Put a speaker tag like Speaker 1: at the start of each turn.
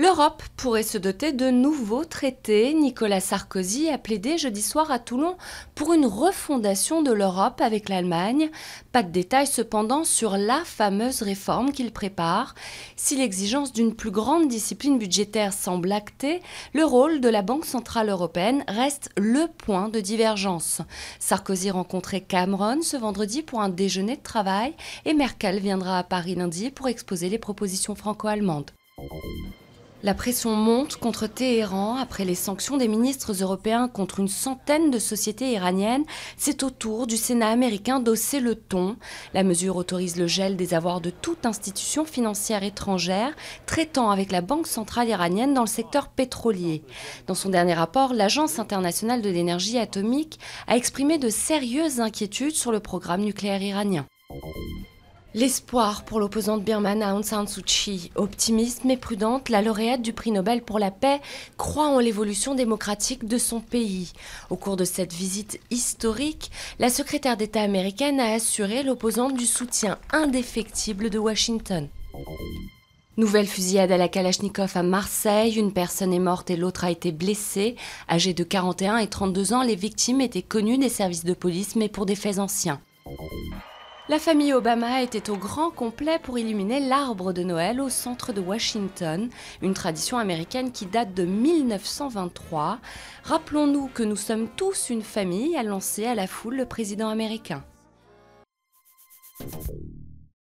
Speaker 1: L'Europe pourrait se doter de nouveaux traités. Nicolas Sarkozy a plaidé jeudi soir à Toulon pour une refondation de l'Europe avec l'Allemagne. Pas de détails cependant sur la fameuse réforme qu'il prépare. Si l'exigence d'une plus grande discipline budgétaire semble actée, le rôle de la Banque centrale européenne reste le point de divergence. Sarkozy rencontrait Cameron ce vendredi pour un déjeuner de travail et Merkel viendra à Paris lundi pour exposer les propositions franco-allemandes. La pression monte contre Téhéran après les sanctions des ministres européens contre une centaine de sociétés iraniennes. C'est au tour du Sénat américain d'hausser le ton. La mesure autorise le gel des avoirs de toute institution financière étrangère traitant avec la Banque centrale iranienne dans le secteur pétrolier. Dans son dernier rapport, l'Agence internationale de l'énergie atomique a exprimé de sérieuses inquiétudes sur le programme nucléaire iranien. L'espoir pour l'opposante birmane Aung San Suu Kyi. Optimiste mais prudente, la lauréate du prix Nobel pour la paix croit en l'évolution démocratique de son pays. Au cours de cette visite historique, la secrétaire d'État américaine a assuré l'opposante du soutien indéfectible de Washington. Nouvelle fusillade à la Kalachnikov à Marseille, une personne est morte et l'autre a été blessée. Âgées de 41 et 32 ans, les victimes étaient connues des services de police mais pour des faits anciens. La famille Obama était au grand complet pour illuminer l'arbre de Noël au centre de Washington, une tradition américaine qui date de 1923. Rappelons-nous que nous sommes tous une famille, a lancé à la foule le président américain.